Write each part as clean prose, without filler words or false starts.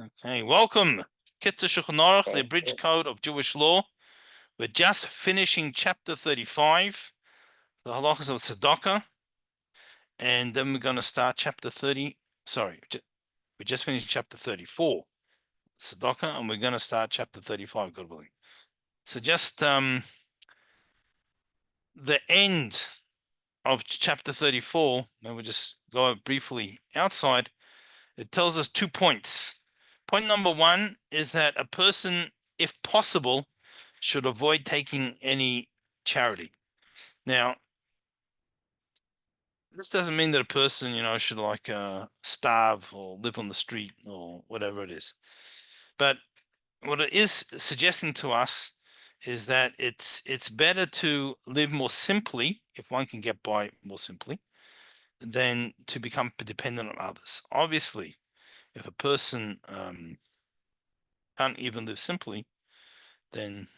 Okay, welcome. Kitzur Shulchan Aruch, the abridged code of Jewish law. We're just finishing chapter 35, the halachas of tzedakah, and then we're going to start chapter 30. Sorry, we just finished chapter 34, tzedakah, and we're going to start chapter 35, God willing. So just the end of chapter 34, and we'll just go briefly outside. It tells us 2 points. Point number one is that a person, if possible, should avoid taking any charity. Now, this doesn't mean that a person, should like starve or live on the street or whatever it is. But what it is suggesting to us is that it's better to live more simply, if one can get by more simply, than to become dependent on others. Obviously, if a person can't even live simply, then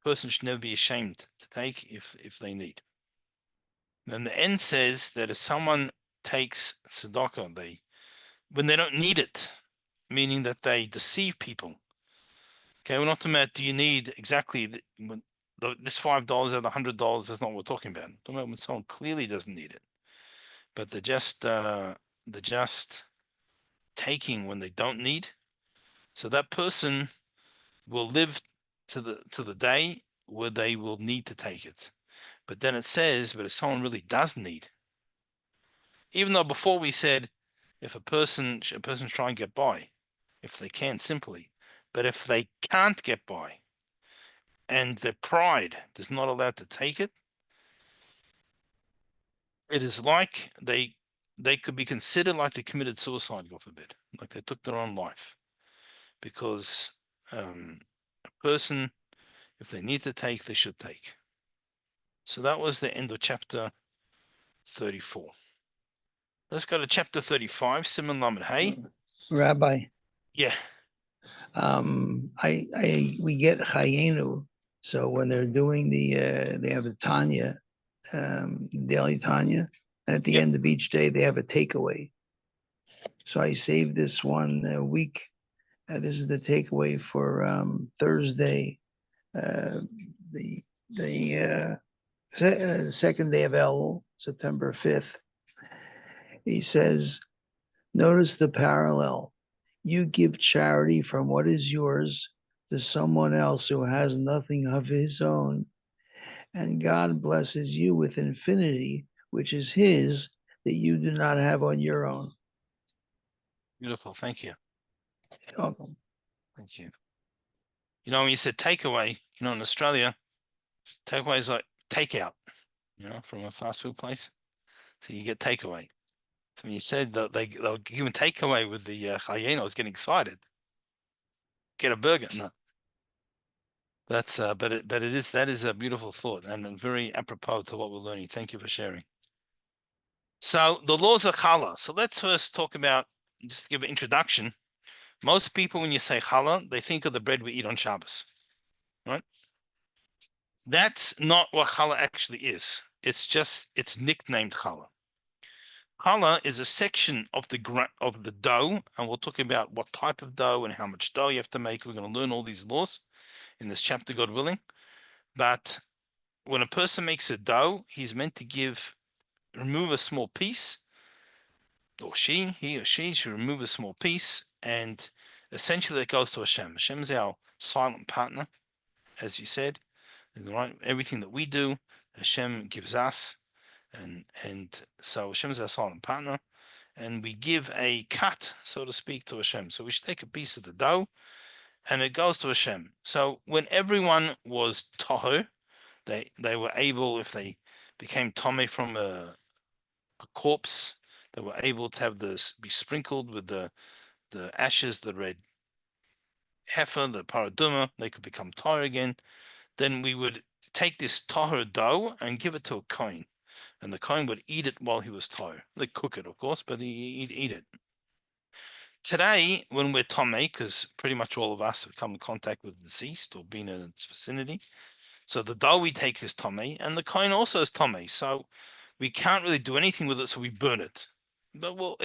a person should never be ashamed to take if they need. Then the end says that if someone takes tzedakah, when they don't need it, meaning that they deceive people. Okay, we're not talking about do you need exactly this $5 or the $100. That's not what we're talking about. We're talking about when someone clearly doesn't need it, but they're just taking when they don't need. So that person will live to the day where they will need to take it. But then it says, but if someone really does need, even though before we said, if a person's trying to get by, if they can simply, but if they can't get by, and their pride is not allowed to take it, it is like they could be considered like they committed suicide, God forbid, like they took their own life, because a person, if they need to take, they should take. So that was the end of chapter 34. Let's go to chapter 35, Siman Lamed Hey. Rabbi. Yeah. We get Chayenu. So when they're doing they have the Tanya, daily Tanya, and at the end of each day they have a takeaway. So I saved this one week. This is the takeaway for Thursday, the second day of Elul, September 5th. He says, notice the parallel. You give charity from what is yours to someone else who has nothing of his own, and God blesses you with infinity, which is his, that you do not have on your own. Beautiful. Thank you. You're welcome. Thank you. When you said takeaway, in Australia, takeaway is like takeout, from a fast food place. So you get takeaway. So when you said that they'll give a takeaway with the Chayenu, I was getting excited. Get a burger. No. That's that is a beautiful thought and very apropos to what we're learning. Thank you for sharing. So the laws of challah. So let's first talk about, just to give an introduction. Most people, when you say challah, they think of the bread we eat on Shabbos, right? That's not what challah actually is. It's nicknamed challah. Challah is a section of the dough, and we'll talk about what type of dough and how much dough you have to make. We're going to learn all these laws in this chapter, God willing. But when a person makes a dough, he's meant to remove a small piece, or he or she should remove a small piece, and essentially it goes to Hashem. Hashem is our silent partner, as you said. Right? Everything that we do, Hashem gives us, and so Hashem is our silent partner, and we give a cut, so to speak, to Hashem. So we should take a piece of the dough, and it goes to Hashem. So when everyone was tahor, they were able, if they became tomei from a corpse, they were able to have this be sprinkled with the ashes, the red heifer, the paraduma. They could become tahor again. Then we would take this tahor dough and give it to a kohen, and the kohen would eat it while he was tahor. They cook it, of course, but he'd eat it. Today, when we're tomei, because pretty much all of us have come in contact with the deceased or been in its vicinity, so the dough we take is tomei, and the kohen also is tomei. So we can't really do anything with it, so we burn it. But we'll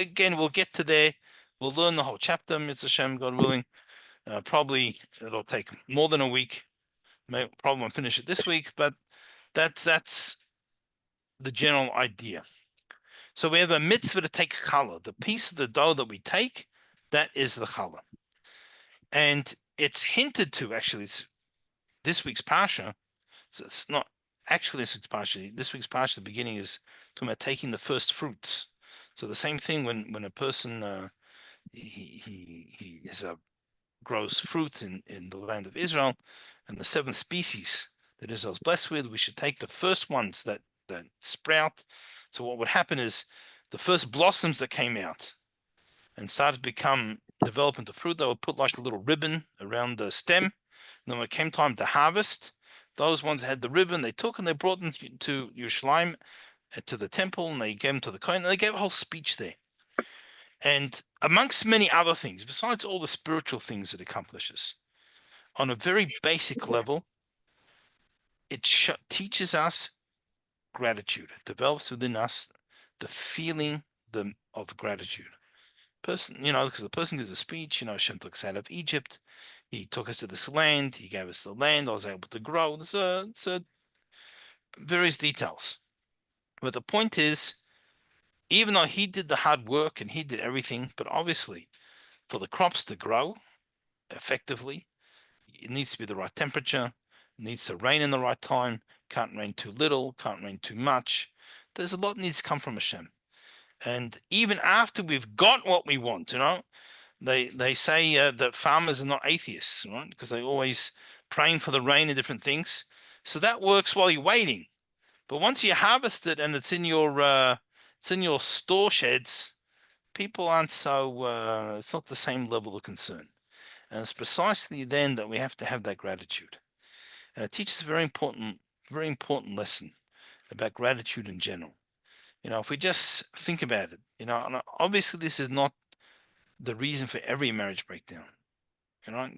get to there We'll learn the whole chapter, Mitzvah Shem, God willing. Probably it'll take more than a week. Probably won't finish it this week, but that's the general idea. So we have a mitzvah to take challah. The piece of the dough that we take, that is the challah. And it's hinted to, actually, it's this week's parsha. So it's not actually this week's parsha. This week's parsha, the beginning is talking about taking the first fruits. So the same thing when a person he is a grows fruit in the land of Israel, and the 7 species that Israel's blessed with, we should take the first ones that sprout. So what would happen is the first blossoms that came out and started to develop into fruit, they would put like a little ribbon around the stem. And then when it came time to harvest, those ones that had the ribbon, they took and they brought them to Yerushalayim, to the temple, and they gave them to the Kohen, and they gave a whole speech there. And amongst many other things, besides all the spiritual things it accomplishes, on a very basic level, it teaches us gratitude. It develops within us the feeling of gratitude. Person, because the person gives a speech, Hashem took us out of Egypt. He took us to this land. He gave us the land. I was able to grow. There's various details. But the point is, even though he did the hard work and he did everything, but obviously for the crops to grow effectively, it needs to be the right temperature, it needs to rain in the right time, can't rain too little, can't rain too much. There's a lot that needs to come from Hashem. And even after we've got what we want, they say that farmers are not atheists, right? Because they're always praying for the rain and different things. So that works while you're waiting. But once you harvest it and it's in your store sheds, people aren't so it's not the same level of concern. And it's precisely then that we have to have that gratitude. And it teaches a very important lesson about gratitude in general. If we just think about it, and obviously this is not the reason for every marriage breakdown.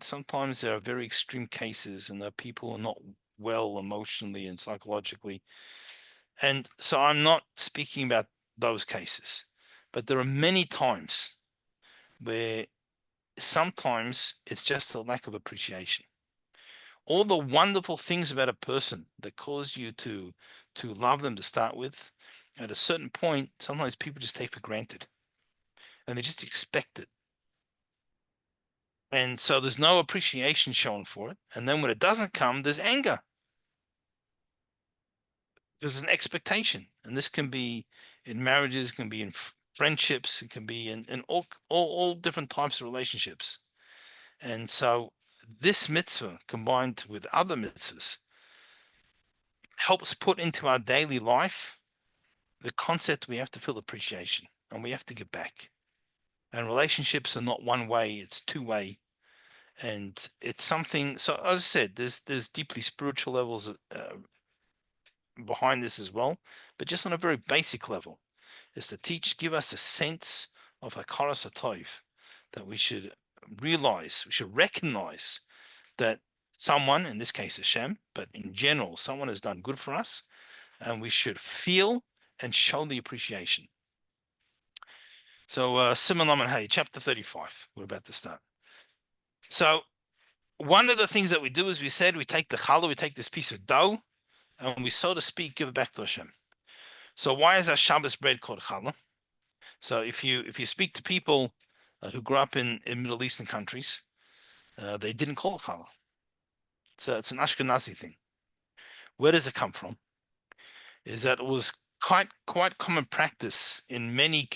Sometimes there are very extreme cases and the people are not well emotionally and psychologically. And so I'm not speaking about those cases, but there are many times where sometimes it's just a lack of appreciation. All the wonderful things about a person that cause you to love them to start with, at a certain point, sometimes people just take for granted and they just expect it. And so there's no appreciation shown for it. And then when it doesn't come, there's anger. There's an expectation. And this can be in marriages, can be in friendships, it can be in all different types of relationships. And so this mitzvah, combined with other mitzvahs, helps put into our daily life the concept we have to feel appreciation and we have to give back. And relationships are not one way, it's two-way. And it's something, so as I said, there's deeply spiritual levels behind this as well, but just on a very basic level, is to give us a sense of hakaras hatov, that we should recognize that someone, in this case Hashem, but in general, someone has done good for us, and we should feel and show the appreciation. So, Siman Laman Hay, chapter 35, we're about to start. So, one of the things that we do is we take the challah, we take this piece of dough, and we, so to speak, give it back to Hashem. So, why is our Shabbos bread called challah? So, if you speak to people who grew up in Middle Eastern countries, they didn't call it challah. It's an Ashkenazi thing. Where does it come from? Is that it was quite common practice in many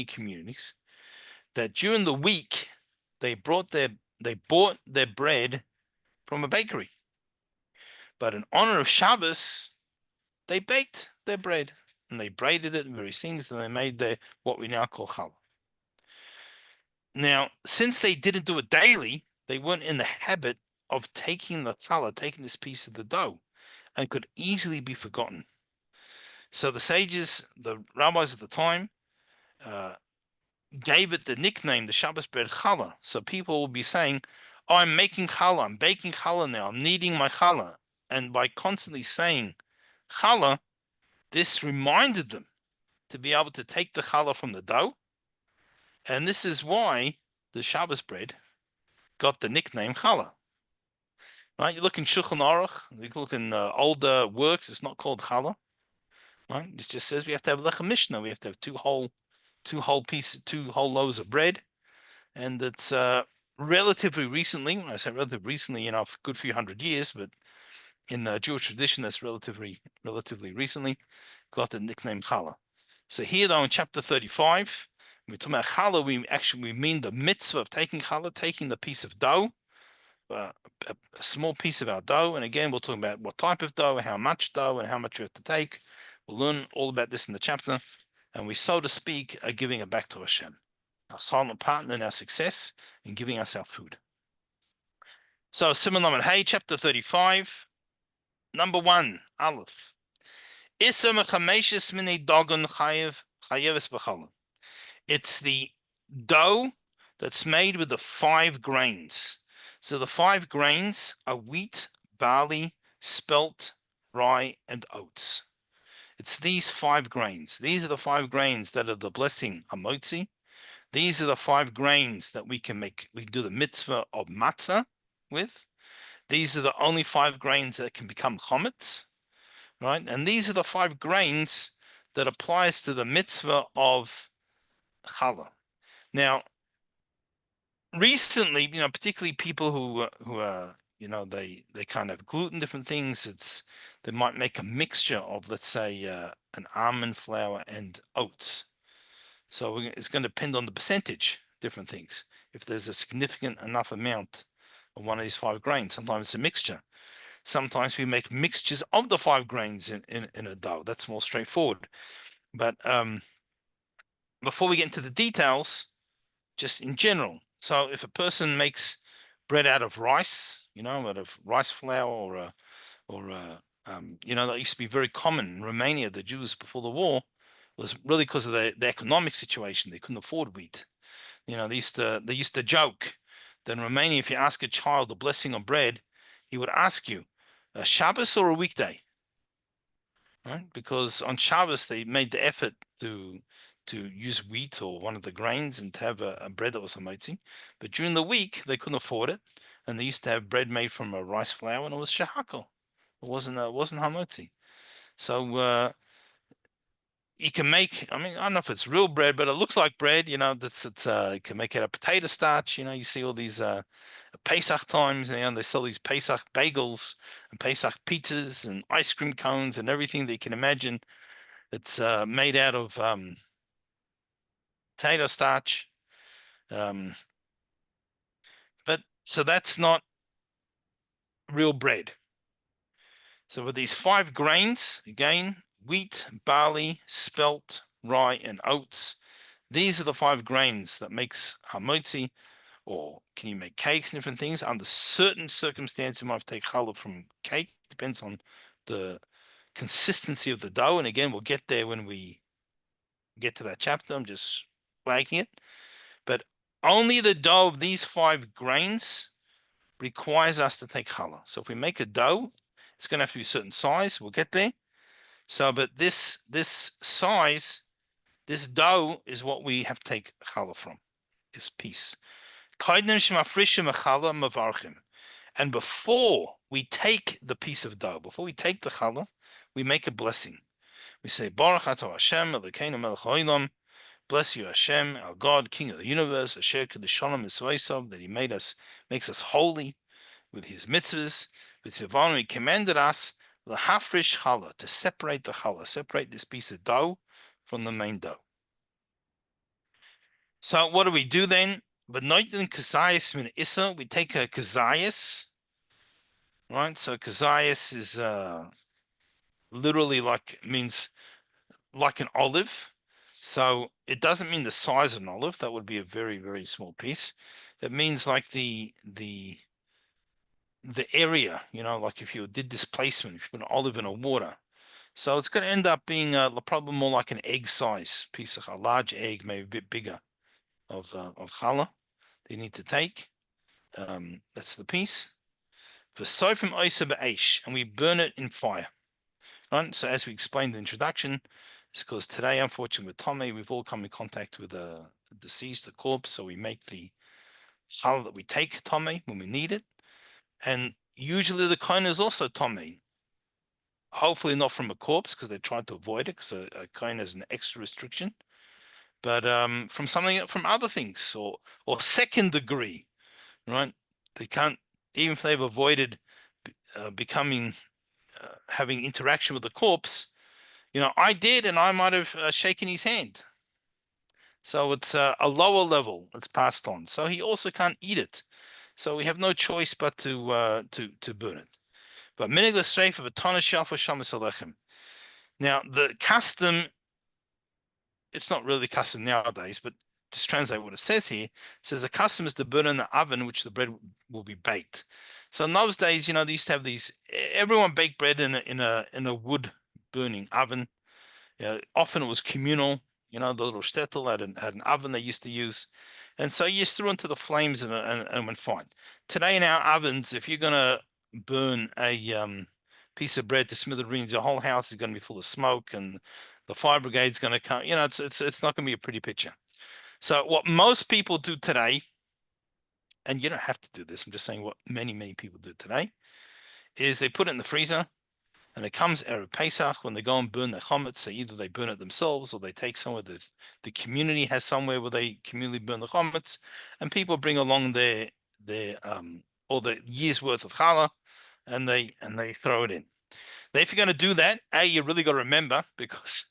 communities that during the week they bought their bread from a bakery, but in honor of Shabbos they baked their bread and they braided it in various things and they made what we now call challah. Now, since they didn't do it daily, they weren't in the habit of taking the challah, taking this piece of the dough, and could easily be forgotten. So the sages, the rabbis at the time, gave it the nickname, the Shabbos bread challah. So people will be saying, "Oh, I'm making challah, I'm baking challah now, I'm kneading my challah." And by constantly saying challah, this reminded them to be able to take the challah from the dough And this is why the Shabbos bread got the nickname challah. Right? You look in Shulchan Aruch, you look in older works, it's not called challah. Right? It just says we have to have lechem mishnah. We have to have two whole loaves of bread, and it's relatively recently. When I say relatively recently, a good few hundred years, but in the Jewish tradition, that's relatively recently got the nickname challah. So here, though, in chapter 35, when we talk about challah, we mean the mitzvah of taking challah, taking the piece of dough, a small piece of our dough. And again, we'll talk about what type of dough, how much dough, and how much we have to take. We'll learn all about this in the chapter. And we, so to speak, are giving it back to Hashem, our silent partner in our success, in giving us our food. So, Siman Lamed Hey, chapter 35, number 1, Aleph. It's the dough that's made with the 5 grains. So the 5 grains are wheat, barley, spelt, rye, and oats. It's these 5 grains. These are the 5 grains that are the blessing hamotzi. These are the 5 grains that we can do the mitzvah of matzah with. These are the only 5 grains that can become chometz, right? And these are the 5 grains that applies to the mitzvah of challah. Now, recently, particularly people who are, they kind of gluten different things. They might make a mixture of, let's say, an almond flour and oats. So it's going to depend on the percentage, different things. If there's a significant enough amount of one of these 5 grains, sometimes it's a mixture. Sometimes we make mixtures of the 5 grains in a dough. That's more straightforward. But before we get into the details, just in general. So if a person makes bread out of rice, out of rice flour that used to be very common in Romania. The Jews before the war was really because of the economic situation. They couldn't afford wheat. They used to joke that in Romania, if you ask a child the blessing on bread, he would ask you, a Shabbos or a weekday? Right? Because on Shabbos they made the effort to use wheat or one of the grains and to have a bread that was hamotzi. But during the week they couldn't afford it, and they used to have bread made from a rice flour, and it was shehakol. It wasn't hamotzi. So you can make. I mean, I don't know if it's real bread, but it looks like bread. You can make it a potato starch. You see all these Pesach times, they sell these Pesach bagels and Pesach pizzas and ice cream cones and everything that you can imagine. It's made out of potato starch. But so that's not real bread. So with these 5 grains, again, wheat, barley, spelt, rye, and oats, these are the 5 grains that makes hamotzi. Or can you make cakes and different things? Under certain circumstances, you might have to take challah from cake. Depends on the consistency of the dough. And again, we'll get there when we get to that chapter. I'm just flagging it. But only the dough of these 5 grains requires us to take challah. So if we make a dough, it's going to have to be a certain size. We'll get there. So, but this size, this dough is what we have to take challah from, this piece. And before we take the piece of dough, before we take the challah, we make a blessing. We say, Baruch atah Hashem, Elokeinu melech haolam. Bless you, Hashem, our God, King of the universe, Asher kedushanim mitzvosov, that He makes us holy with His mitzvahs. V'tzivanu, He commanded us l'hafrish challah, to separate the challah, separate this piece of dough from the main dough. So what do we do then? But noitin kazayas min issa, we take a kazayas, right? So kazayas is literally means like an olive. So it doesn't mean the size of an olive. That would be a very, very small piece. It means like the area, like if you did displacement, if you put an olive in a water. So it's going to end up being probably more like an egg size piece of a large egg, maybe a bit bigger of challah they need to take. That's the piece. V'sofim oisa b'eish, and we burn it in fire. Right? So as we explained in the introduction, it's because today, unfortunately, with Tommy, we've all come in contact with deceased, the corpse, so we make the challah that we take tomei when we need it, and usually the kohen is also tomei. Hopefully not from a corpse because they tried to avoid it because a kohen has an extra restriction, but from something from other things or second degree, right? They can't, even if they've avoided becoming having interaction with the corpse. I did, and I might have shaken his hand. So it's a lower level. It's passed on. So he also can't eat it. So we have no choice but to burn it. But minig l'streif of a ton of shelf for shamas alechem. Now the custom, it's not really custom nowadays, but just translate what it says here. It says the custom is to burn in the oven, which the bread will be baked. So in those days, they used to have these. Everyone baked bread in a wood burning oven. Often it was communal. The little shtetl had an oven they used to use, and so you just threw into the flames and went fine. Today in our ovens, if you're gonna burn a piece of bread to smithereens, your whole house is going to be full of smoke, and the fire brigade's going to come. It's not going to be a pretty picture. So what most people do today, and you don't have to do this, I'm just saying what many people do today, is they put it in the freezer. And it comes Erev Pesach when they go and burn the chametz. So either they burn it themselves or they take somewhere that the community has somewhere where they communally burn the chametz, and people bring along their or the year's worth of challah, and they throw it in. Now, if you're going to do that, you really got to remember, because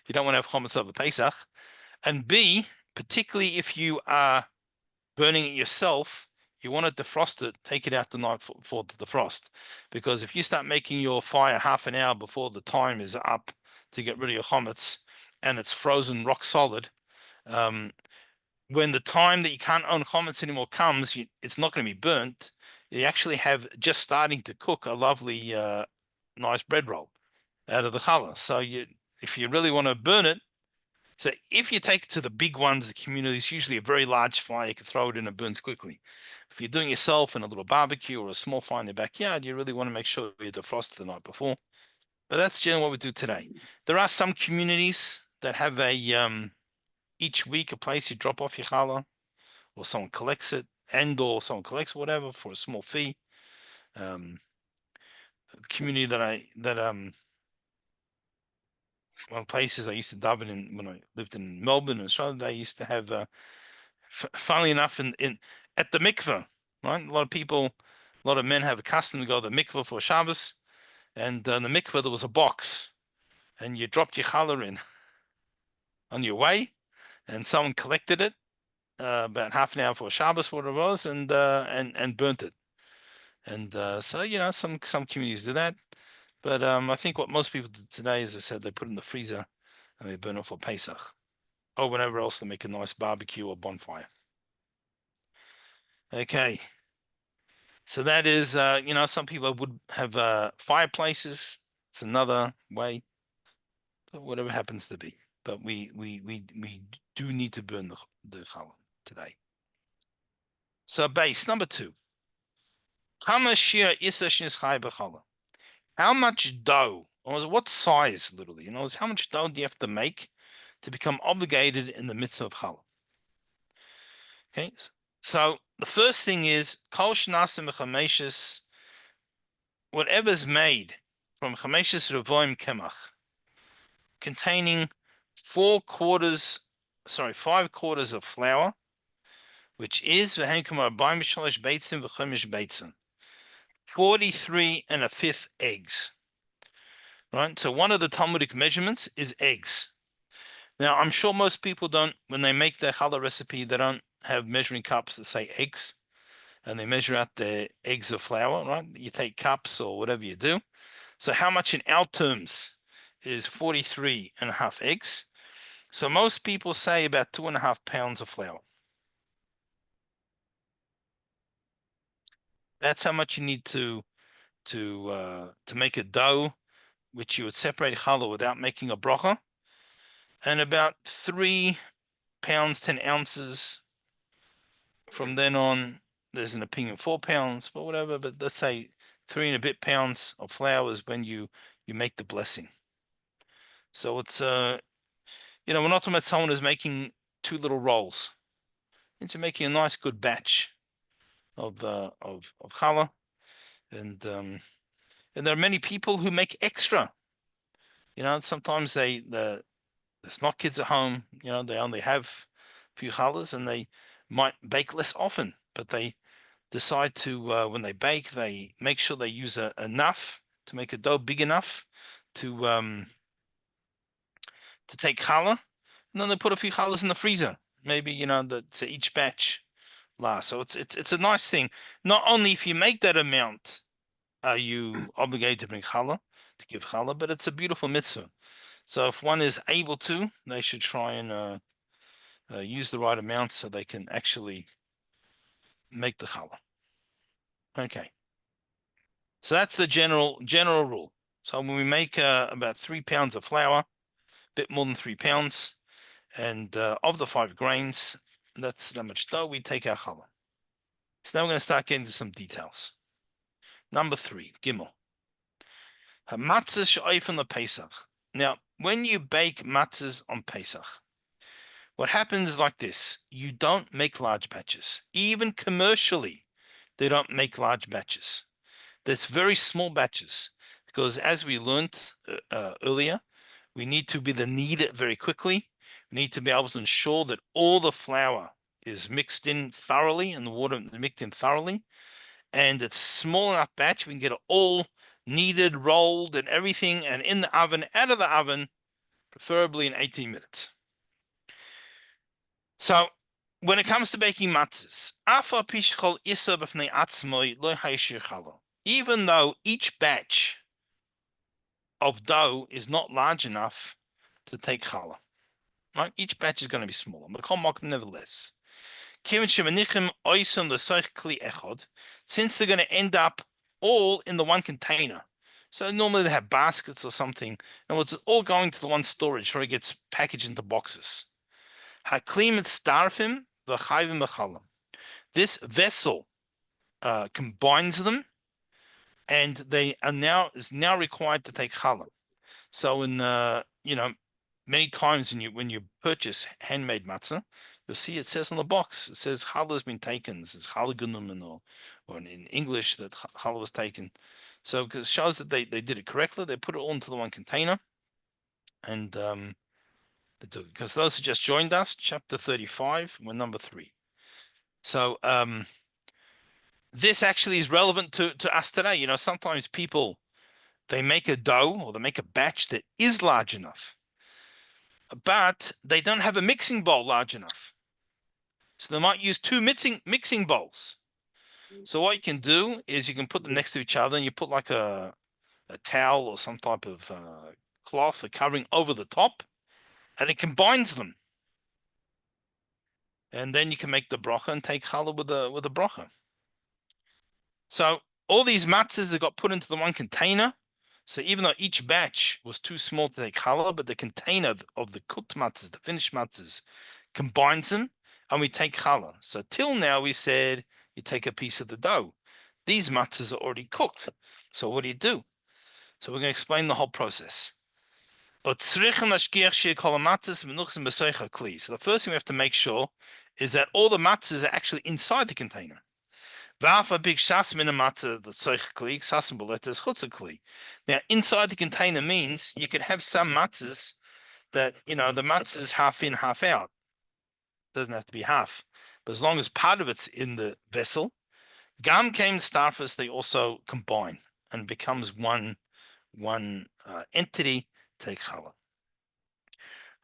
you don't want to have chametz over Pesach, and B, particularly if you are burning it yourself, you want to defrost it, take it out the night for the defrost. Because if you start making your fire half an hour before the time is up to get rid of your chametz, and it's frozen rock solid, when the time that you can't own chametz anymore comes, it's not going to be burnt. You actually have just starting to cook a lovely, nice bread roll out of the challah. So if you really want to burn it, so if you take it to the big ones, the community is usually a very large fire. You can throw it in and it burns quickly. If you're doing yourself in a little barbecue or a small fire in the backyard, you really want to make sure you defrost it the night before. But that's generally what we do today. There are some communities that have each week a place you drop off your challah, or someone collects it, or someone collects whatever for a small fee. The community one of the places I used to daven in when I lived in Melbourne and Australia, they used to have funnily enough, in at the mikveh, right? A lot of men have a custom to go to the mikveh for Shabbos, and in the mikveh there was a box, and you dropped your challah in on your way, and someone collected it about half an hour for Shabbos, what it was, and burnt it. And so some communities do that, but I think what most people do today, as I said, they put it in the freezer and they burn it for Pesach or whenever else they make a nice barbecue or bonfire. Okay. So that is, some people would have fireplaces. It's another way, but whatever happens to be. But we do need to burn the challah today. So base number 2. How much dough, or what size, literally? How much dough do you have to make to become obligated in the mitzvah of challah? Okay, so the first thing is kol shnasim b'chameshes, whatever's made from chameshes revoim kemach, containing 5 quarters of flour, which is 43 1/5 eggs. Right? So one of the Talmudic measurements is eggs. Now, I'm sure most people don't, when they make their challah recipe, they don't have measuring cups that say eggs, and they measure out the eggs of flour, right? You take cups or whatever you do. So how much in our terms is 43 1/2 eggs? So most people say about 2.5 pounds of flour. That's how much you need to make a dough, which you would separate challah without making a bracha, and about 3 pounds 10 ounces. From then on, there's an opinion of 4 pounds, but whatever. But let's say 3 and a bit pounds of flour is when you make the blessing. So it's we're not talking about someone who's making 2 little rolls. Into making a nice good batch of challah, and there are many people who make extra. Sometimes there's not kids at home. They only have a few challahs, and they might bake less often, but they decide to when they bake, they make sure they use enough to make a dough big enough to take challah, and then they put a few challahs in the freezer. Maybe that each batch lasts. So it's a nice thing. Not only if you make that amount are you obligated to bring challah, to give challah, but it's a beautiful mitzvah. So if one is able to, they should try and use the right amount so they can actually make the challah. Okay. So that's the general rule. So when we make about 3 pounds of flour, a bit more than 3 pounds, and of the 5 grains, that's that much dough, we take our challah. So now we're going to start getting into some details. Number 3, Gimel. Matzah she'ofen lePesach. Now, when you bake matzahs on Pesach, what happens is like this. You don't make large batches. Even commercially, they don't make large batches. There's very small batches because, as we learned earlier, we need to be the knead it very quickly. We need to be able to ensure that all the flour is mixed in thoroughly and the water mixed in thoroughly. And it's small enough batch, we can get it all kneaded, rolled, and everything, and in the oven, out of the oven, preferably in 18 minutes. So, when it comes to baking matzahs, even though each batch of dough is not large enough to take challah, right? Each batch is going to be smaller, but nevertheless. Since they're going to end up all in the one container. So normally they have baskets or something, and it's all going to the one storage where it gets packaged into boxes. This vessel combines them, and they are now required to take challah. So in many times when you purchase handmade matzah, you'll see it says on the box, it says challah has been taken. It says challah genommen, or in English that challah was taken. So because it shows that they did it correctly, they put it all into the one container, and because those who just joined us, chapter 35, we're number 3. So this actually is relevant to us today. Sometimes people, they make a dough or they make a batch that is large enough, but they don't have a mixing bowl large enough. So they might use 2 mixing bowls. So what you can do is you can put them next to each other, and you put like a towel or some type of cloth or covering over the top, and it combines them. And then you can make the bracha and take challah with the bracha. So all these matzahs that got put into the one container. So even though each batch was too small to take challah, but the container of the cooked matzahs, the finished matzahs, combines them, and we take challah. So till now we said you take a piece of the dough. These matzahs are already cooked. So what do? So we're going to explain the whole process. So the first thing we have to make sure is that all the matzahs are actually inside the container. Now, inside the container means you could have some matzahs that, the matzahs half in, half out. Doesn't have to be half, but as long as part of it's in the vessel, gam came starfus, they also combine and becomes one entity. Take challah.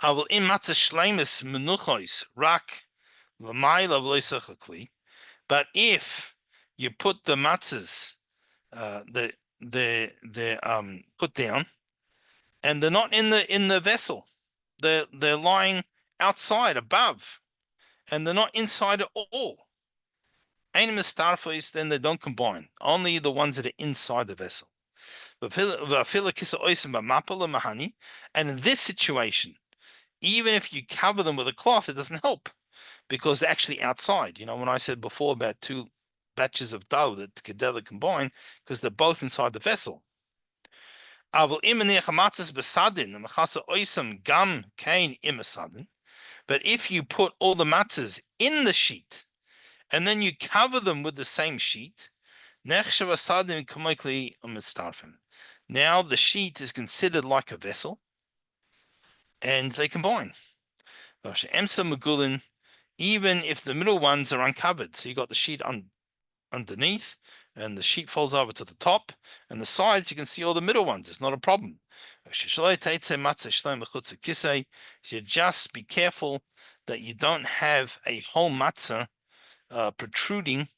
I will in matzah shleimus menuchos rak l'mayla v'loisachakli. But if you put the matzahs, they're put down, and they're not in the vessel, they're lying outside above, and they're not inside at all. Animus starfos, then they don't combine. Only the ones that are inside the vessel. And in this situation, even if you cover them with a cloth, it doesn't help because they're actually outside. When I said before about 2 batches of dough that together combine, because they're both inside the vessel. But if you put all the matzahs in the sheet and then you cover them with the same sheet, now the sheet is considered like a vessel, and they combine. Even if the middle ones are uncovered, so you got the sheet underneath, and the sheet folds over to the top, and the sides you can see all the middle ones. It's not a problem. You should just be careful that you don't have a whole matzah protruding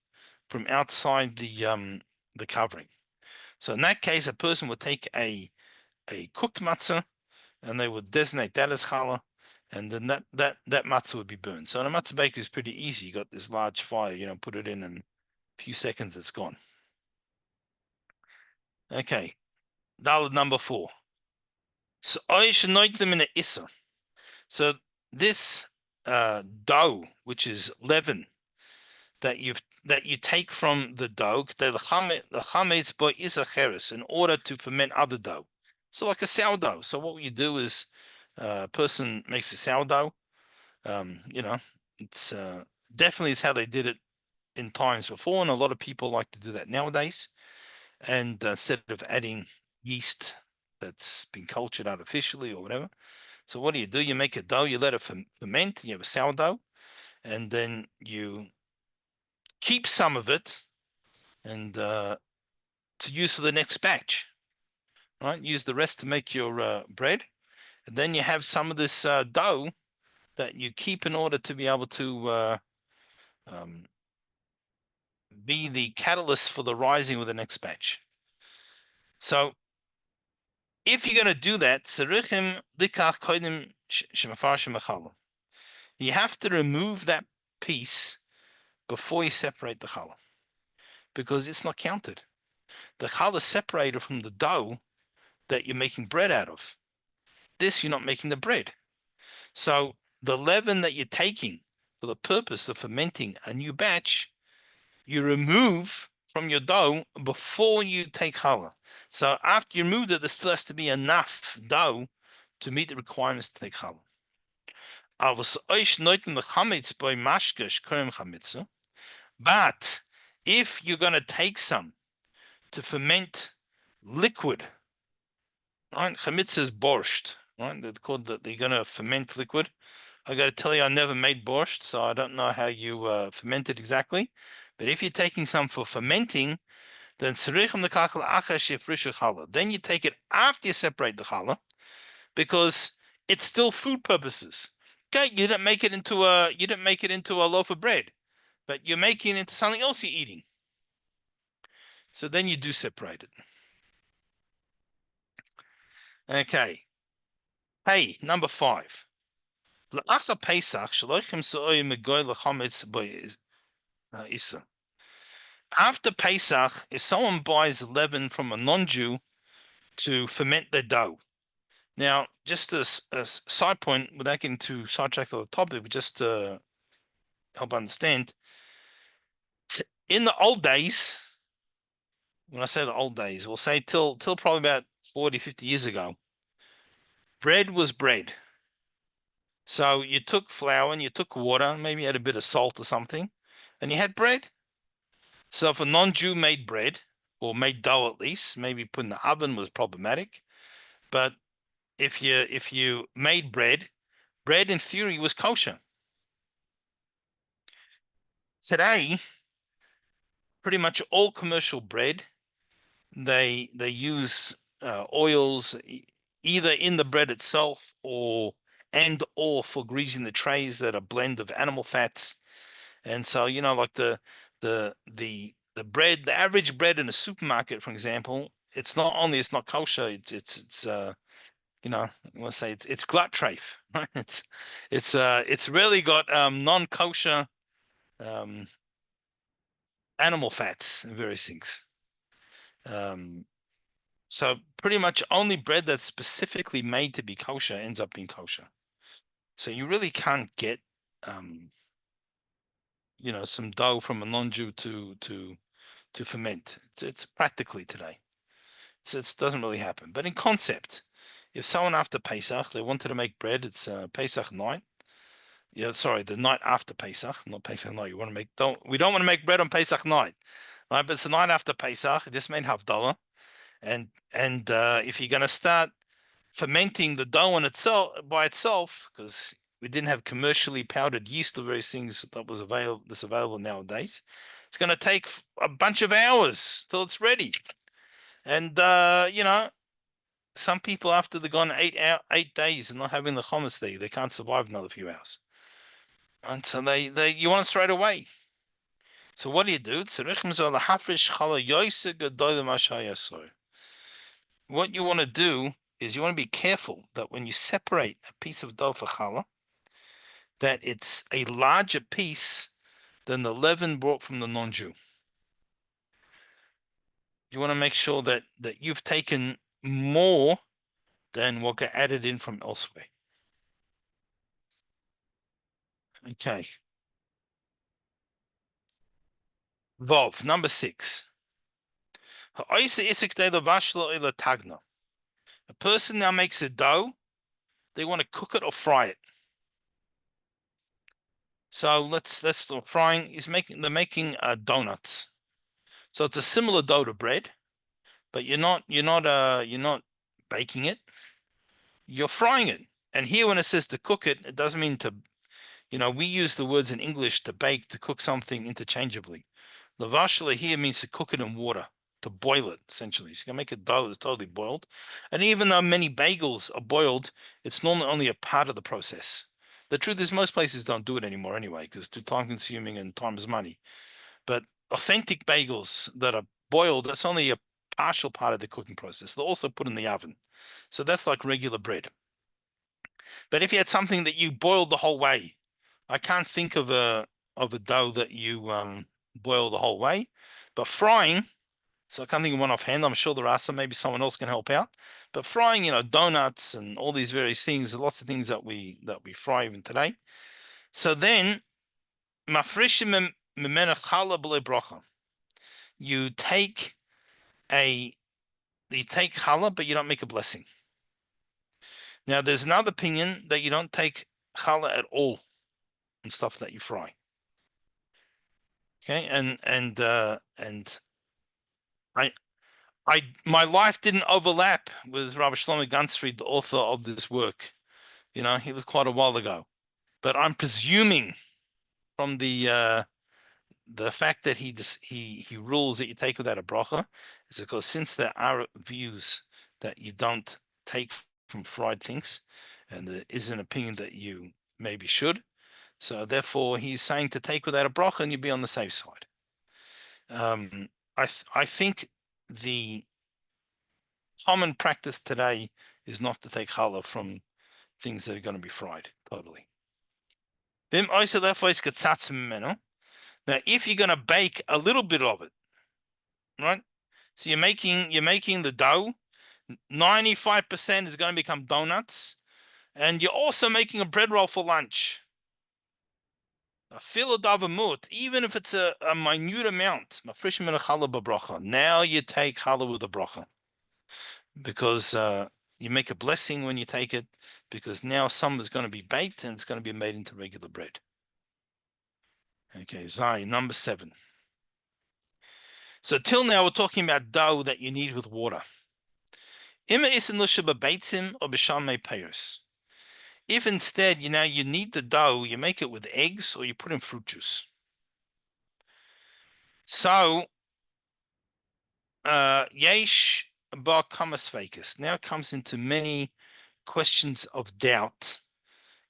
from outside the covering. So in that case, a person would take a cooked matzah and they would designate that as challah, and then that matzah would be burned. So in a matzah bakery is pretty easy. You got this large fire, put it in, and a few seconds it's gone. Okay, daled number 4. So I should note them in an issa. So this dough, which is leaven, that you take from the dough, the chametz bo isacheres, in order to ferment other dough. So like a sourdough. So what you do is a person makes a sourdough. It's definitely is how they did it in times before, and a lot of people like to do that nowadays. And instead of adding yeast that's been cultured artificially or whatever. So what do? You make a dough, you let it ferment, you have a sourdough, and then you keep some of it and to use for the next batch, right? Use the rest to make your bread. And then you have some of this dough that you keep in order to be able to be the catalyst for the rising of the next batch. So if you're going to do that, you have to remove that piece before you separate the challah, because it's not counted. The challah is separated from the dough that you're making bread out of. This, you're not making the bread. So the leaven that you're taking for the purpose of fermenting a new batch, you remove from your dough before you take challah. So after you remove it, there still has to be enough dough to meet the requirements to take challah. But if you're going to take some to ferment liquid, right? Chametz is borscht, right? They're going to ferment liquid. I got to tell you, I never made borscht, so I don't know how you ferment it exactly. But if you're taking some for fermenting, then then you take it after you separate the challah, because it's still food purposes. Okay, you didn't make it into a loaf of bread, but you're making it into something else you're eating. So then you do separate it. Okay. Hey, number 5. After Pesach, if someone buys leaven from a non-Jew to ferment their dough. Now, just as a side point, without getting too sidetracked on the topic, but just to help understand, in the old days, when I say the old days, we'll say till probably about 40, 50 years ago, bread was bread. So you took flour and you took water, maybe you had a bit of salt or something, and you had bread. So if a non-Jew made bread, or made dough at least, maybe put in the oven was problematic. But if you made bread in theory was kosher. Today, pretty much all commercial bread, they use oils either in the bread itself or for greasing the trays that are blend of animal fats. And so, like the bread, the average bread in a supermarket, for example, it's not only it's not kosher, it's let's say it's glut trafe, right? It's really got non-kosher animal fats and various things. So pretty much only bread that's specifically made to be kosher ends up being kosher. So you really can't get some dough from a non-Jew to ferment. It's practically today. So it doesn't really happen. But in concept, if someone after Pesach, they wanted to make bread, it's Pesach night, Yeah, sorry, the night after Pesach, not Pesach night. You want to make we don't want to make bread on Pesach night, right? But it's the night after Pesach. It just made Havdalah, and if you're going to start fermenting the dough on itself by itself, because we didn't have commercially powdered yeast or various things that's available nowadays, it's going to take a bunch of hours till it's ready. And some people after they've gone 8 days and not having the hummus there, they can't survive another few hours. And so they you want it straight away. So what do you do? What you want to do is you want to be careful that when you separate a piece of dough for challah, that it's a larger piece than the leaven brought from the non-Jew. You want to make sure that you've taken more than what got added in from elsewhere. Okay. Vov, number 6. A person now makes a dough, they want to cook it or fry it. So let's start frying. They're making donuts. So it's a similar dough to bread, but you're not baking it. You're frying it. And here when it says to cook it, it doesn't mean to, we use the words in English to bake, to cook something interchangeably. Lavashla here means to cook it in water, to boil it, essentially. So you can make a dough that's totally boiled. And even though many bagels are boiled, it's normally only a part of the process. The truth is most places don't do it anymore anyway, because it's too time consuming and time is money. But authentic bagels that are boiled, that's only a partial part of the cooking process. They're also put in the oven. So that's like regular bread. But if you had something that you boiled the whole way, I can't think of a dough that you boil the whole way. But frying, so I can't think of one offhand. I'm sure there are some. Maybe someone else can help out. But frying, donuts and all these various things. There's lots of things that we fry even today. So then, mafrishim mimena challah b'le bracha. You take challah, but you don't make a blessing. Now, there's another opinion that you don't take challah at all and stuff that you fry. Okay, and my life didn't overlap with Rabbi Shlomo Ganzfried, the author of this work. He lived quite a while ago, but I'm presuming from the fact that he rules that you take without a bracha is because since there are views that you don't take from fried things, and there is an opinion that you maybe should, so therefore he's saying to take without a bracha and you'd be on the safe side. I think the common practice today is not to take challah from things that are going to be fried totally. Now, if you're going to bake a little bit of it, right? So you're making the dough, 95% is going to become donuts, and you're also making a bread roll for lunch. A filodavamut, even if it's a minute amount, now you take challah with a bracha. Because you make a blessing when you take it, because now some is going to be baked and it's going to be made into regular bread. Okay, Zai, number 7. So till now we're talking about dough that you knead with water. If instead you knead the dough, you make it with eggs or you put in fruit juice. So yesh bar kamas fakis now comes into many questions of doubt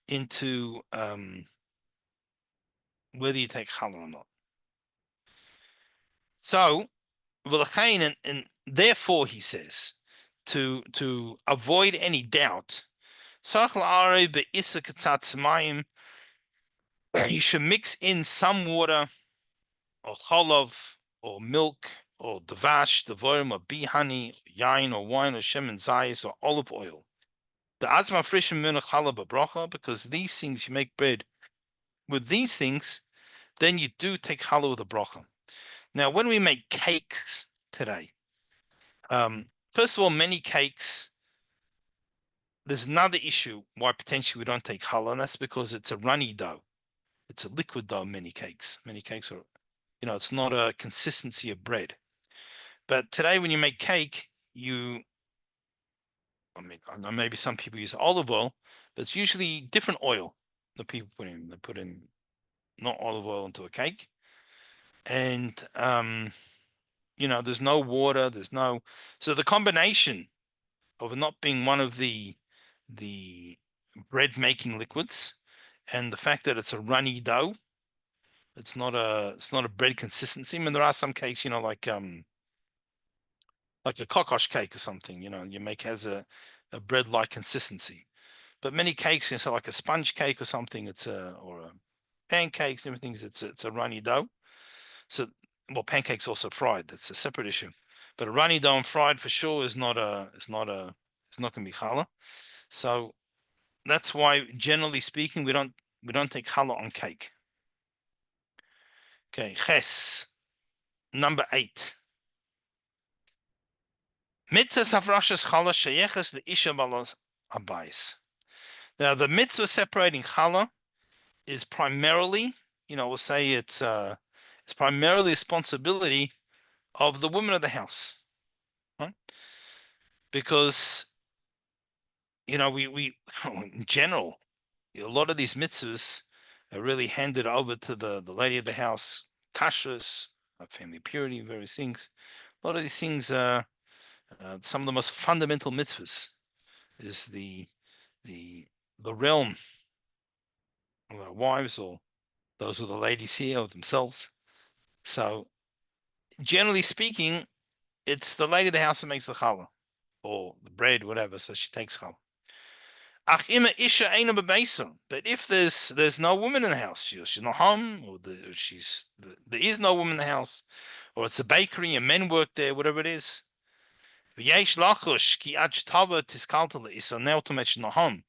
into whether you take challah or not. So, and therefore he says, to avoid any doubt, you should mix in some water or cholov or milk or davash, devorim or bee honey, yain or wine or shemen zayis or olive oil. The azma frishim min challah b'bracha, because these things you make bread with these things, then you do take challah with a bracha. Now, when we make cakes today, first of all, many cakes there's another issue why potentially we don't take challah, and that's because it's a runny dough. It's a liquid dough. Many cakes are, it's not a consistency of bread. But today, when you make cake, I know maybe some people use olive oil, but it's usually different oil that people put in. They put in not olive oil into a cake, and there's no water. So the combination of it not being one of the bread making liquids, and the fact that it's a runny dough, it's not a bread consistency. I mean, there are some cakes, like a kokosh cake or something, you make has a bread like consistency. But many cakes, like a sponge cake or something, or a pancakes and everything, it's a runny dough. So, well, pancakes also fried. That's a separate issue. But a runny dough and fried for sure is not going to be challah. So that's why, generally speaking, we don't take challah on cake. Okay, ches, number 8. Mitzvah savrashas challah sheyeches the isha balas abayis. Now, the mitzvah separating challah is primarily, we'll say it's primarily responsibility of the woman of the house, right? Because we in general, a lot of these mitzvahs are really handed over to the lady of the house, kashrus, family purity, various things. A lot of these things, some of the most fundamental mitzvahs is the realm of our wives, or those are the ladies here, of themselves. So generally speaking, it's the lady of the house that makes the challah or the bread, whatever. So she takes challah. But if there's no woman in the house, she's not home, or there is no woman in the house, or it's a bakery and men work there, whatever it is. So now to mention not home.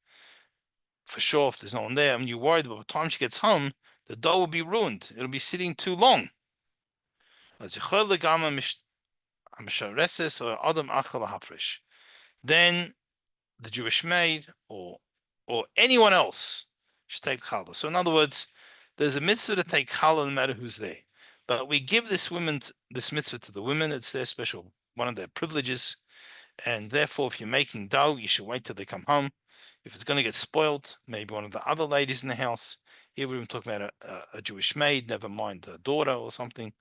For sure, if there's no one there, and you're worried, but by the time she gets home, the dough will be ruined. It'll be sitting too long. Then the Jewish maid or anyone else should take challah. So in other words, there's a mitzvah to take challah no matter who's there. But we give this mitzvah to the women. It's their special, one of their privileges. And therefore, if you're making dough, you should wait till they come home. If it's going to get spoiled, maybe one of the other ladies in the house. Here we're talking about a Jewish maid, never mind a daughter or something.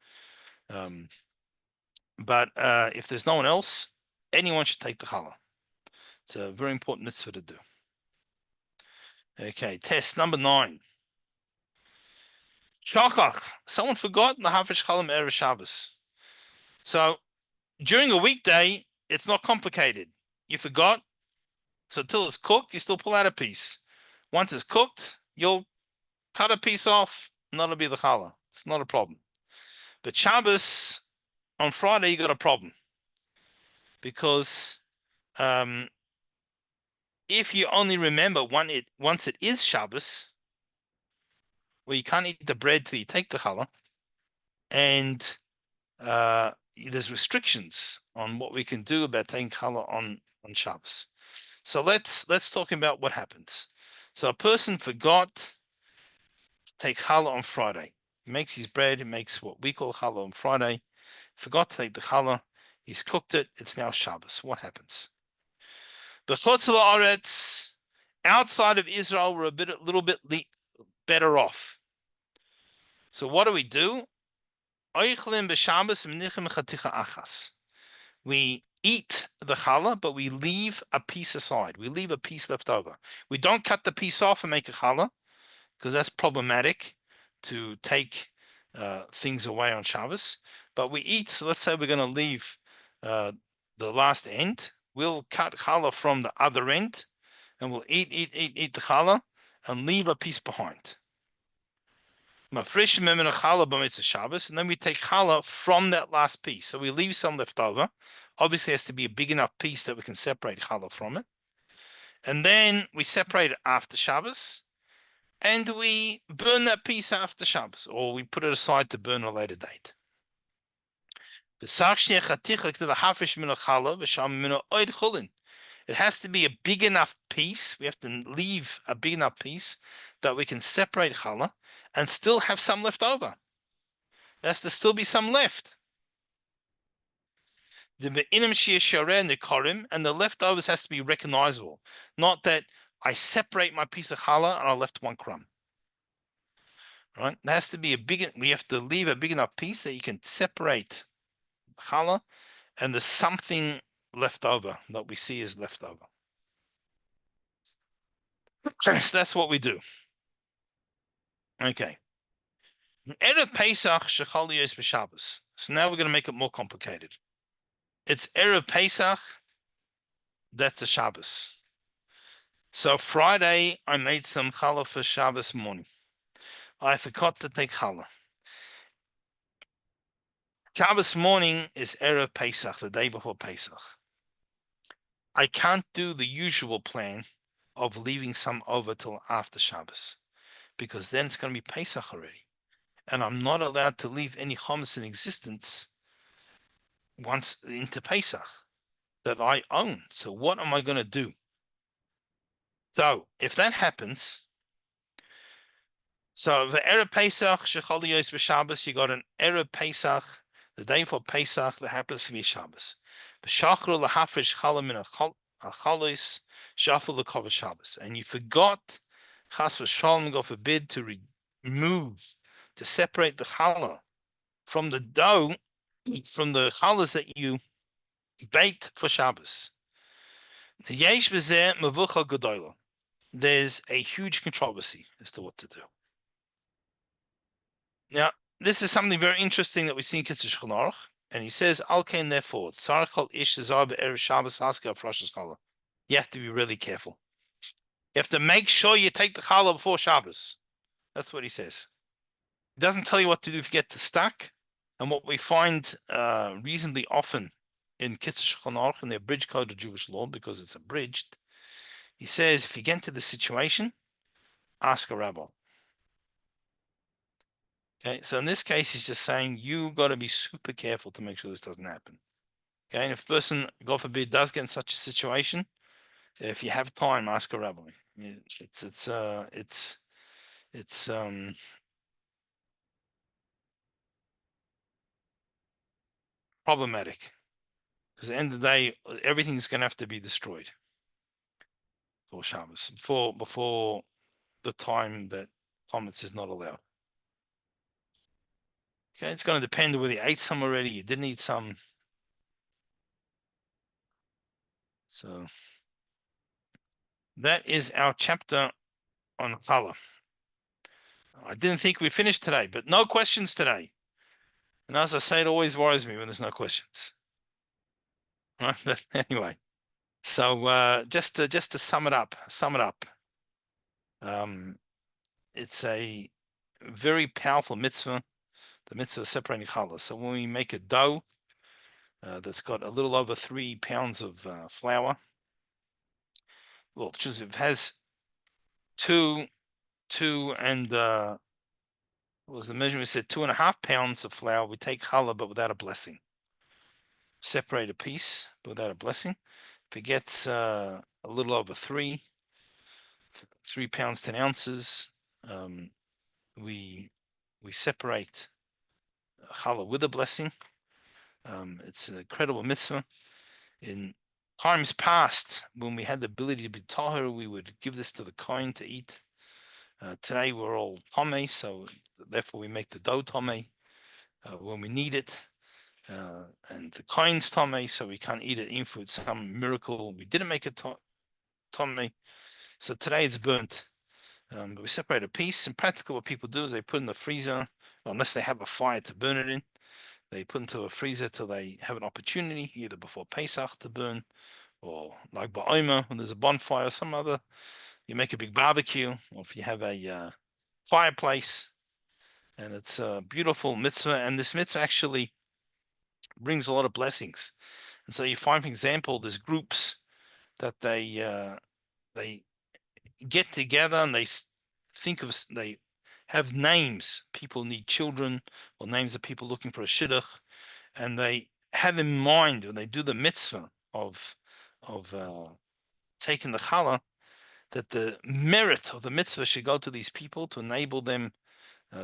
But if there's no one else, anyone should take the challah. It's a very important mitzvah to do. Okay, test number 9. Shachach. Someone forgot the Hafish Chalam Erev Shabbos. So during a weekday, it's not complicated. You forgot. So till it's cooked, you still pull out a piece. Once it's cooked, you'll cut a piece off, and that'll be the challah. It's not a problem. But Shabbos, on Friday, you got a problem. Because if you only remember once it is Shabbos, well, you can't eat the bread till you take the challah. And there's restrictions on what we can do about taking challah on Shabbos. So let's talk about what happens. So a person forgot to take challah on Friday. He makes his bread. He makes what we call challah on Friday. Forgot to take the challah. He's cooked it. It's now Shabbos. What happens? The chutz la'aretz, outside of Israel, we're a little bit better off. So what do? We eat the challah, but we leave a piece aside. We leave a piece left over. We don't cut the piece off and make a challah, because that's problematic to take things away on Shabbos. But we eat. So let's say we're going to leave the last end. We'll cut challah from the other end, and we'll eat the challah and leave a piece behind. And then we take challah from that last piece. So we leave some left over. Obviously, it has to be a big enough piece that we can separate challah from it. And then we separate it after Shabbos, and we burn that piece after Shabbos, or we put it aside to burn a later date. It has to be a big enough piece. We have to leave a big enough piece that we can separate challah and still have some left over. There has to still be some left. The be'inim shir shareh and the korim, and the leftovers has to be recognizable. Not that I separate my piece of challah and I left one crumb. Right? It has to be we have to leave a big enough piece that you can separate challah and there's something left over that we see is left over. So that's what we do. Okay. Erev Pesach shechal yos b'Shabbos. So now we're going to make it more complicated. It's Erev Pesach, that's a Shabbos. So Friday, I made some challah for Shabbos morning. I forgot to take challah. Shabbos morning is Erev Pesach, the day before Pesach. I can't do the usual plan of leaving some over till after Shabbos, because then it's going to be Pesach already. And I'm not allowed to leave any chametz in existence once into Pesach that I own. So what am I going to do? So if that happens, so the Erev Pesach shechol yos b'Shabbos, you got an Erev Pesach, the day for Pesach that happens to be Shabbos. B'shachru lahafresh challah min achalos shaful l'kavod Shabbos, and you forgot chas v'shalom, God forbid, to remove, to separate the challah from the dough, from the challahs that you baked for Shabbos. Yesh b'zeh mevucha gedola. There's a huge controversy as to what to do. Now, this is something very interesting that we see in Kitzur Shulchan Aruch, and he says, "Al kain therefore, tzarich ish zar be'erev Shabbos haska of Rosh Hashanah." You have to be really careful. You have to make sure you take the challah before Shabbos. That's what he says. He doesn't tell you what to do if you get to stuck. And what we find reasonably often in Kitzur Shulchan Aruch, in the abridged code of Jewish law, because it's abridged, he says, if you get into the situation, ask a rabbi. Okay, so in this case, he's just saying you got to be super careful to make sure this doesn't happen. Okay, and if a person, God forbid, does get in such a situation, if you have time, ask a rabbi. It's problematic because at the end of the day, everything's going to have to be destroyed for Shabbos before the time that chametz is not allowed. Okay, it's going to depend whether you ate some already, you didn't eat some. So that is our chapter on challah. I didn't think we finished today, but no questions today. And as I say, it always worries me when there's no questions. Right? But anyway, so just to sum it up, it's a very powerful mitzvah, the mitzvah of separating challah. So when we make a dough that's got a little over 3 pounds of flour, well, choose if it has two and what was the measurement? We said 2.5 pounds of flour. We take challah, but without a blessing. Separate a piece, but without a blessing. If it gets a little over 3 pounds 10 ounces, we separate challah with a blessing. It's an incredible mitzvah. In times past, when we had the ability to be tahor, we would give this to the kohen to eat. Today we're all tomei, so therefore we make the dough tomei when we need it. And the kohen's tomei, so we can't eat it even for some miracle. We didn't make it tomei, so today it's burnt. But we separate a piece. And practically what people do is they put in the freezer, unless they have a fire to burn it in. They put into a freezer till they have an opportunity, either before Pesach to burn, or like Ba'omer, when there's a bonfire or some other, you make a big barbecue, or if you have a fireplace, and it's a beautiful mitzvah. And this mitzvah actually brings a lot of blessings. And so you find, for example, there's groups that they get together and they have names. People need children, or names of people looking for a shidduch, and they have in mind when they do the mitzvah of taken the challah that the merit of the mitzvah should go to these people to enable them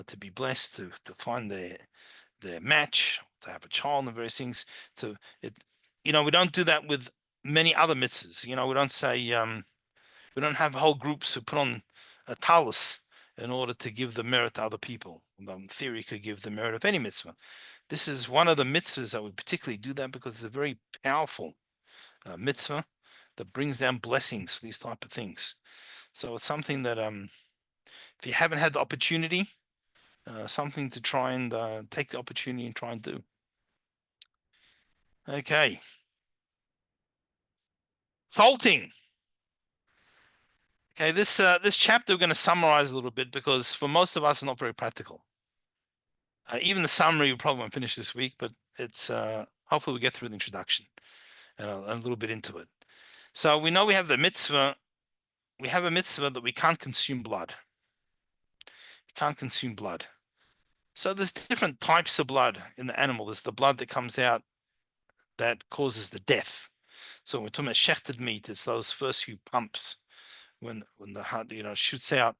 to be blessed, to find their match, to have a child, and various things. So we don't do that with many other mitzvahs. We don't say we don't have whole groups who put on a talus in order to give the merit to other people. In theory, could give the merit of any mitzvah. This is one of the mitzvahs that we particularly do that because it's a very powerful mitzvah that brings down blessings for these type of things. So it's something that if you haven't had the opportunity, something to try and take the opportunity and try and do. Okay. Salting. Okay, this chapter we're going to summarize a little bit because for most of us it's not very practical. Even the summary we probably won't finish this week, but it's hopefully we get through the introduction and a little bit into it. So we know we have the mitzvah. We have a mitzvah that we can't consume blood. You can't consume blood. So there's different types of blood in the animal. There's the blood that comes out that causes the death. So when we're talking about shechted meat, it's those first few pumps when the heart shoots out.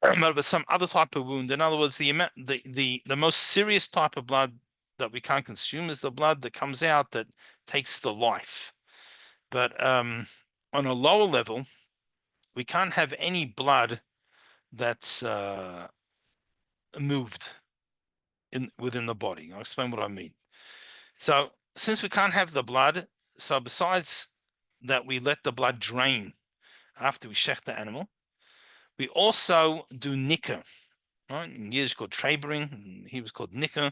But some other type of wound. In other words, the most serious type of blood that we can't consume is the blood that comes out that takes the life. But on a lower level, we can't have any blood that's moved within the body. I'll explain what I mean. So since we can't have the blood, so besides that we let the blood drain after we shecht the animal, we also do nicker. Right? In Yiddish called trabering, he was called nicker,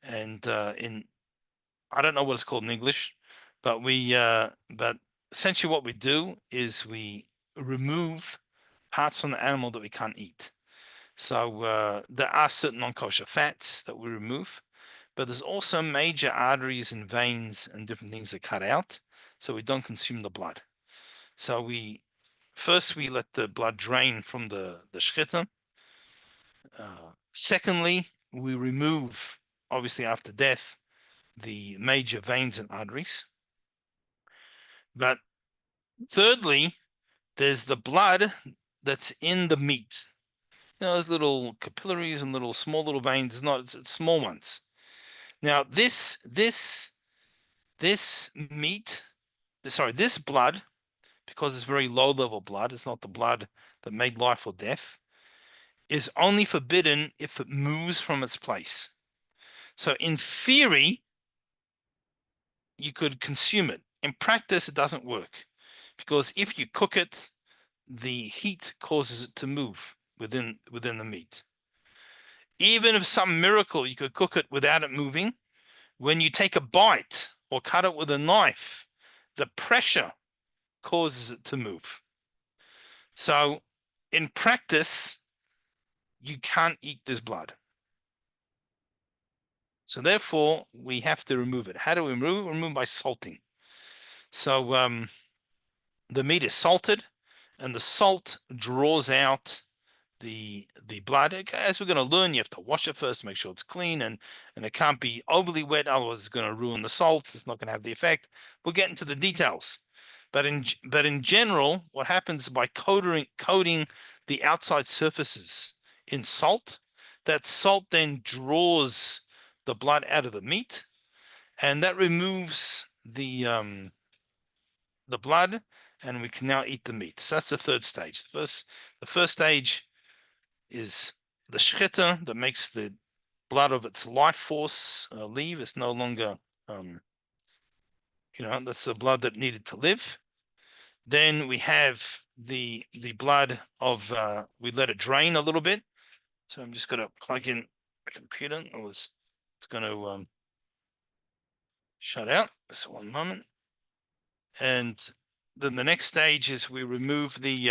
and I don't know what it's called in English, but but essentially what we do is we remove parts from the animal that we can't eat. So there are certain non-kosher fats that we remove, but there's also major arteries and veins and different things that cut out, so we don't consume the blood. So we let the blood drain from the shchita. Secondly, we remove, obviously after death, the major veins and arteries. But thirdly, there's the blood that's in the meat. Those little capillaries and small little veins. It's small ones. Now this blood, because it's very low level blood, it's not the blood that made life or death, is only forbidden if it moves from its place. So in theory, you could consume it. In practice, it doesn't work because if you cook it, the heat causes it to move within the meat. Even if some miracle you could cook it without it moving, when you take a bite or cut it with a knife, the pressure causes it to move. So in practice, you can't eat this blood. So therefore, we have to remove it. How do we remove it? We remove it by salting. So the meat is salted, and the salt draws out the blood. As we're going to learn, you have to wash it first, make sure it's clean, and it can't be overly wet, otherwise it's going to ruin the salt. It's not going to have the effect. We'll get into the details. But in general, what happens by coating the outside surfaces in salt, that salt then draws the blood out of the meat, and that removes the blood, and we can now eat the meat. So that's the third stage. The first stage is the shchita that makes the blood of its life force leave. It's no longer, that's the blood that needed to live. Then we have the blood of, we let it drain a little bit. So I'm just going to plug in the computer. It's going to shut out. So one moment. And then the next stage is we remove the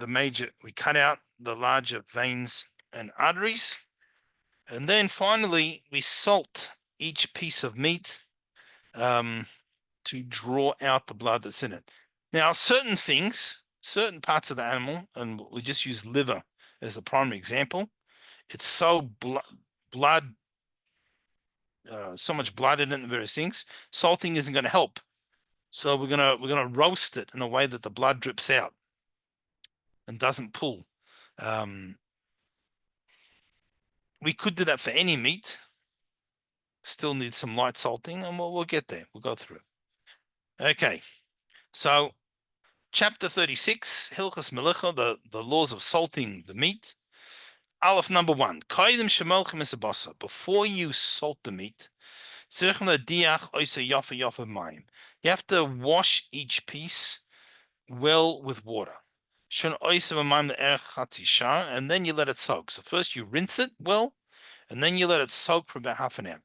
major, we cut out the larger veins and arteries. And then finally, we salt each piece of meat to draw out the blood that's in it. Now, certain parts of the animal, and we just use liver as the primary example, it's so so much blood in it and various things, salting isn't going to help So we're gonna roast it in a way that the blood drips out and doesn't pull. We could do that for any meat. Still need some light salting, and we'll get there. We'll go through. Okay, so chapter 36, Hilchas Melicha, the laws of salting the meat. Aleph number 1. Before you salt the meat, you have to wash each piece well with water. And then you let it soak. So first you rinse it well, and then you let it soak for about half an hour.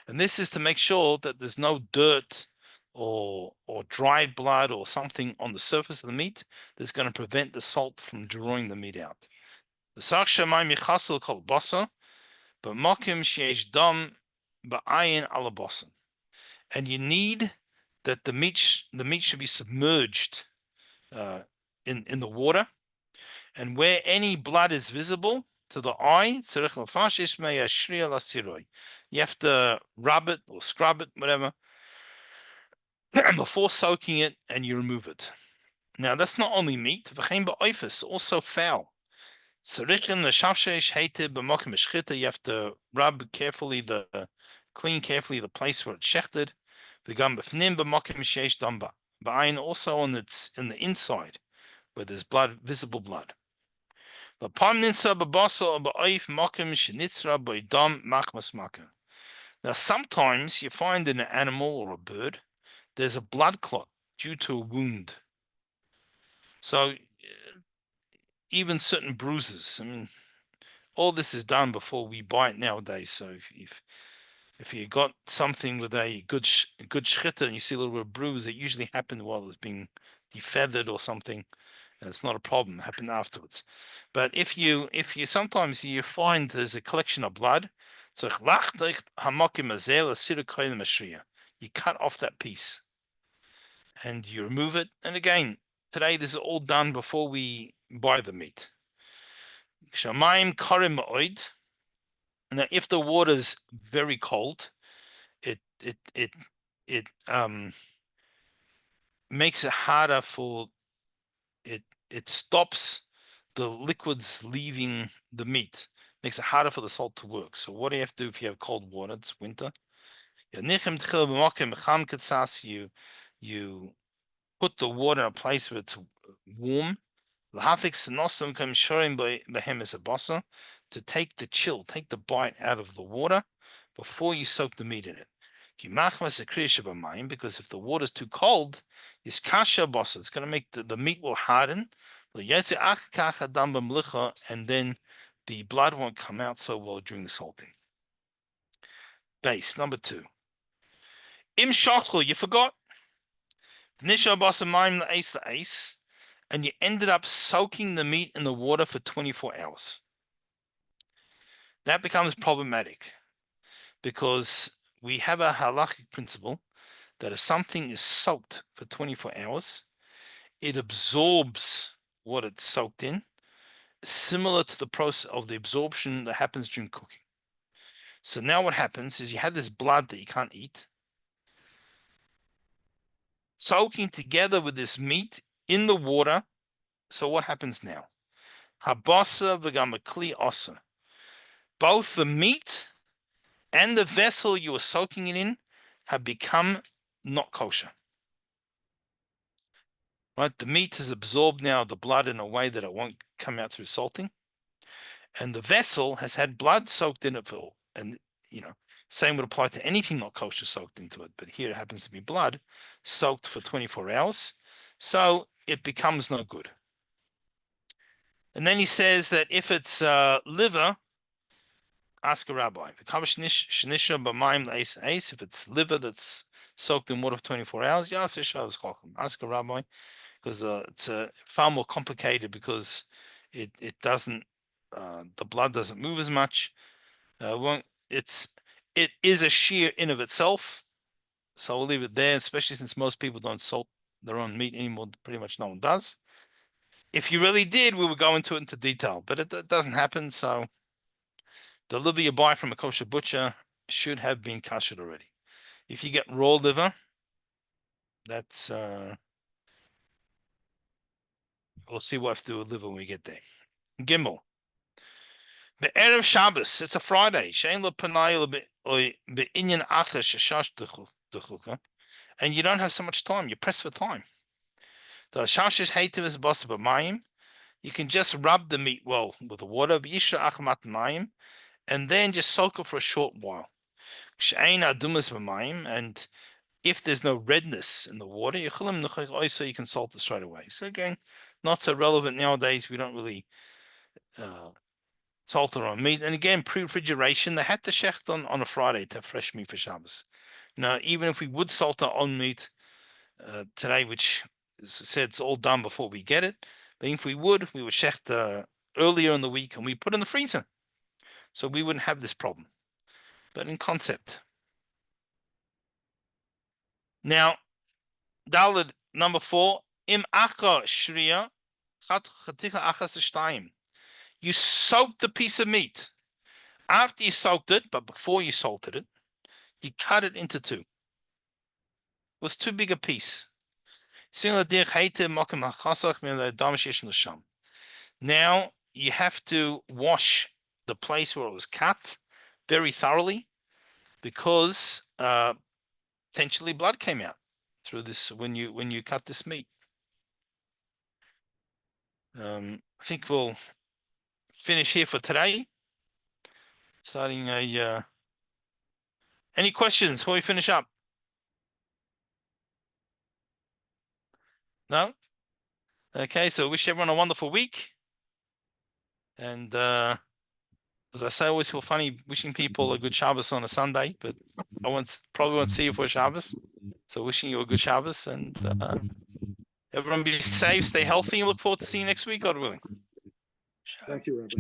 And this is to make sure that there's no dirt or dried blood or something on the surface of the meat that's going to prevent the salt from drawing the meat out. The Sach Shemayim Yichasel Kol Basa, but Mokim Sheish Dam Ba'ayin Ala Basa. And you need that the meat should be submerged in the water, and where any blood is visible to the eye, you have to rub it or scrub it, whatever, before soaking it, and you remove it. Now that's not only meat, also fowl. You have to rub carefully clean carefully the place where it's shechted. Also in the inside where there's blood, visible blood. Now sometimes you find in an animal or a bird there's a blood clot due to a wound. So even certain bruises. I mean, all this is done before we buy it nowadays. So if you got something with a good shchitta and you see a little bit of bruise, it usually happened while it's being defeathered or something, and it's not a problem. It happened afterwards. But if you sometimes you find there's a collection of blood, so you cut off that piece and you remove it. And again, today this is all done before we buy the meat. Now, if the water's very cold, it makes it harder for it. It stops the liquids leaving the meat. Makes it harder for the salt to work. So what do you have to do if you have cold water? It's winter. You put the water in a place where it's warm. To take the chill, take the bite out of the water before you soak the meat in it. Because if the water is too cold, it's going to make the meat will harden, and then the blood won't come out so well during the salting. Base number 2. Im shachlu, you forgot. And you ended up soaking the meat in the water for 24 hours. That becomes problematic because we have a halachic principle that if something is soaked for 24 hours, it absorbs what it's soaked in, similar to the process of the absorption that happens during cooking. So now what happens is you have this blood that you can't eat, soaking together with this meat in the water. So what happens now? Habasa v'gamakli osa. Both the meat and the vessel you were soaking it in have become not kosher. Right? The meat has absorbed now the blood in a way that it won't come out through salting. And the vessel has had blood soaked in it and same would apply to anything not kosher soaked into it. But here it happens to be blood soaked for 24 hours. So it becomes no good. And then he says that if it's liver, ask a rabbi. If it's liver that's soaked in water for 24 hours, ask a rabbi, because it's far more complicated because it doesn't, the blood doesn't move as much. It is a shear in of itself, so we'll leave it there, especially since most people don't salt their own meat anymore. Pretty much no one does. If you really did, we would go into detail, but it doesn't happen. So the liver you buy from a kosher butcher should have been kashered already. If you get raw liver, That's we'll see what I have to do with live when we get there. Gimel. The Erev Shabbos, it's a Friday. And you don't have so much time. You're pressed for time. The Shashish hated is boss of mayim. You can just rub the meat well with the water, and then just soak it for a short while. And if there's no redness in the water, so you can salt it straight away. So again, not so relevant nowadays. We don't really salt it on meat. And again, pre-refrigeration, they had to shecht on a Friday to have fresh meat for Shabbos. Now, even if we would salt our own meat today, which as I said, it's all done before we get it. But if we would shecht earlier in the week and we put it in the freezer. So we wouldn't have this problem. But in concept. Now, Daled number 4, Im acha shriya chaticha achas shtayim. You soak the piece of meat. After you soaked it, but before you salted it, you cut it into two. It was too big a piece. Now you have to wash the place where it was cut very thoroughly because potentially blood came out through this when you cut this meat. I think we'll finish here for today. Starting any questions before we finish up? No? Okay, so wish everyone a wonderful week. And as I say, I always feel funny wishing people a good Shabbos on a Sunday, but I probably won't see you for Shabbos. So wishing you a good Shabbos and everyone be safe, stay healthy, and look forward to seeing you next week, God willing. Thank you, Rabbi.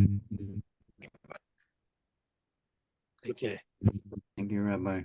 Take care. Thank you, Rabbi.